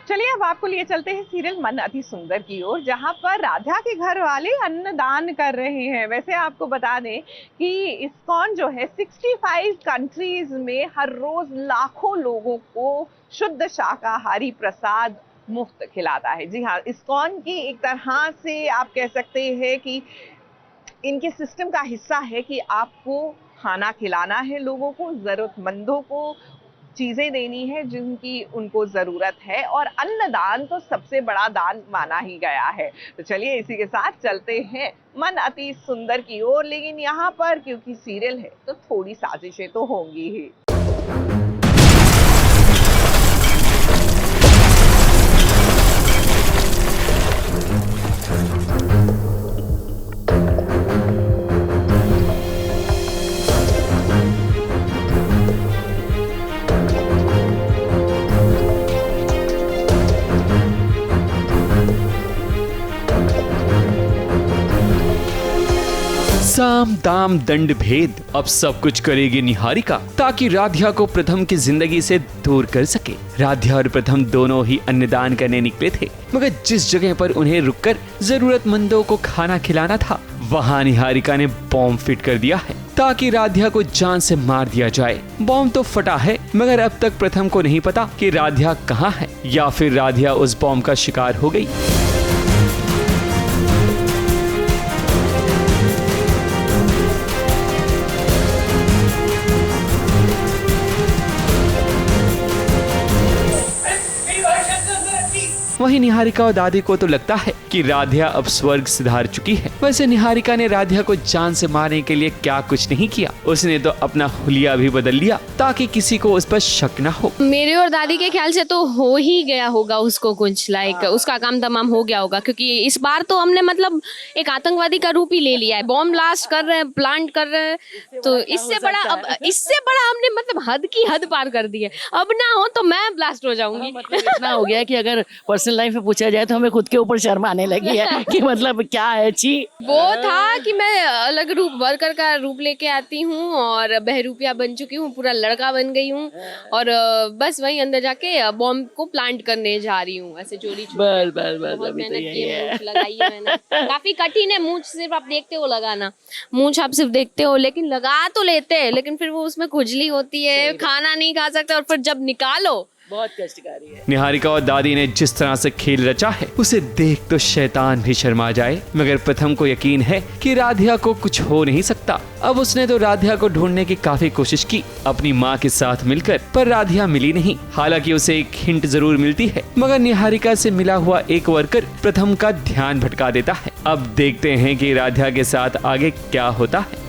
चलिए अब आपको लिए चलते हैं सीरियल मन अति सुंदर की ओर, जहां पर राधा के घर वाले अन्नदान कर रहे हैं। वैसे आपको बता दें कि इस्कॉन जो है 65 कंट्रीज में हर रोज लाखों लोगों को शुद्ध शाकाहारी प्रसाद मुफ्त खिलाता है। जी हाँ, इस्कॉन की एक तरह से आप कह सकते हैं कि इनके सिस्टम का हिस्सा है कि आपको खाना खिलाना है, लोगों को, जरूरतमंदों को चीजें देनी है जिनकी उनको जरूरत है, और अन्नदान तो सबसे बड़ा दान माना ही गया है। तो चलिए इसी के साथ चलते हैं मन अति सुंदर की ओर, लेकिन यहाँ पर क्योंकि सीरियल है तो थोड़ी साजिशें तो होंगी ही। साम दाम दंड भेद, अब सब कुछ करेगी निहारिका ताकि राधिया को प्रथम की जिंदगी से दूर कर सके। राधिया और प्रथम दोनों ही अन्नदान करने निकले थे, मगर जिस जगह पर उन्हें रुककर जरूरतमंदों को खाना खिलाना था, वहाँ निहारिका ने बॉम्ब फिट कर दिया है ताकि राधिया को जान से मार दिया जाए। बॉम्ब तो फटा है, मगर अब तक प्रथम को नहीं पता कि राधिया कहाँ है, या फिर राधिया उस बॉम्ब का शिकार हो गई। वहीं निहारिका और दादी को तो लगता है कि राधिया अब स्वर्ग सिधार चुकी है। वैसे निहारिका ने राधिया को जान से मारने के लिए क्या कुछ नहीं किया, उसने तो अपना हुलिया भी बदल लिया ताकि किसी को उस पर शक न हो। मेरे और दादी के ख्याल से तो हो ही गया होगा उसको कुछ, उसका काम तमाम हो गया होगा, क्योंकि इस बार तो हमने मतलब एक आतंकवादी का रूप ही ले लिया है। बॉम्ब ब्लास्ट कर रहे हैं, प्लांट कर रहे हैं, तो इससे बड़ा हमने मतलब हद की हद पार कर दी है। अब ना हो तो मैं ब्लास्ट हो जाऊंगी। इतना हो गया कि अगर पर्सनल लाइफ में पूछा जाए तो हमें खुद के ऊपर शर्म आने लगी है कि मतलब क्या है। छी, वो था कि मैं अलग रूप वर्कर का रूप लेके आती हूँ और बहरूपिया बन चुकी हूँ, पूरा लड़का बन गई हूँ, और बस वहीं अंदर जाके बॉम्ब को प्लांट करने जा रही हूँ। ऐसे चोरी बस मेहनत की लगाई है मैंने। काफी कठिन है, मूंछ सिर्फ आप देखते हो लगाना, मूंछ आप सिर्फ देखते हो, लेकिन लगा तो लेते हैं, लेकिन फिर वो उसमें खुजली होती है, खाना नहीं खा सकते, और फिर जब निकालो बहुत कष्टकारी है। निहारिका और दादी ने जिस तरह से खेल रचा है, उसे देख तो शैतान भी शर्मा जाए, मगर प्रथम को यकीन है कि राधिया को कुछ हो नहीं सकता। अब उसने तो राधिया को ढूंढने की काफी कोशिश की अपनी माँ के साथ मिलकर, पर राधिया मिली नहीं। हालांकि उसे एक हिंट जरूर मिलती है, मगर निहारिका से मिला हुआ एक वर्कर प्रथम का ध्यान भटका देता है। अब देखते हैं कि राधिया के साथ आगे क्या होता है।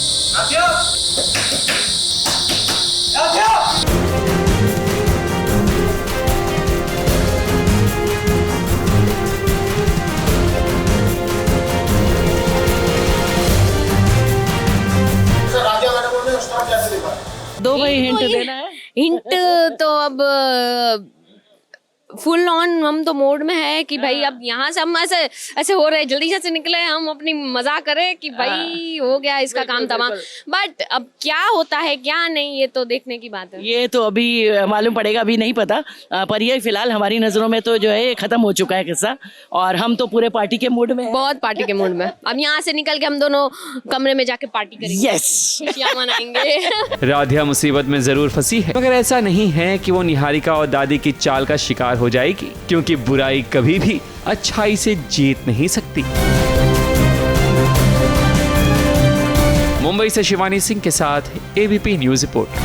दो भाई हिंट देना है। हिंट तो अब फुल ऑन हम तो मोड में है कि भाई अब यहाँ से हम ऐसे हो रहे, जल्दी से निकले, हम अपनी मजाक करें कि भाई हो गया इसका काम तमाम। बट अब क्या होता है क्या नहीं, ये तो देखने की बात है। ये तो अभी मालूम पड़ेगा, अभी नहीं पता, पर ये फिलहाल हमारी नजरों में तो जो है खत्म हो चुका है किस्सा, और हम तो पूरे पार्टी के मूड में, बहुत पार्टी के मूड में। अब यहाँ से निकल के हम दोनों कमरे में जाके पार्टी करेंगे, यस, खुशियां मनाएंगे। राधिया मुसीबत में जरूर फंसी है, मगर ऐसा नहीं है कि वो निहारिका और दादी की चाल का शिकार हो जाएगी, क्योंकि बुराई कभी भी अच्छाई से जीत नहीं सकती। मुंबई से शिवानी सिंह के साथ ABP news report.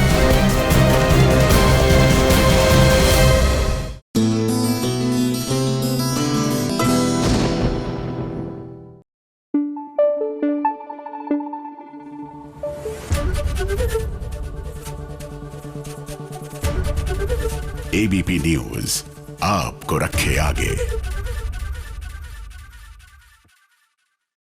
ABP news आपको रखे आगे।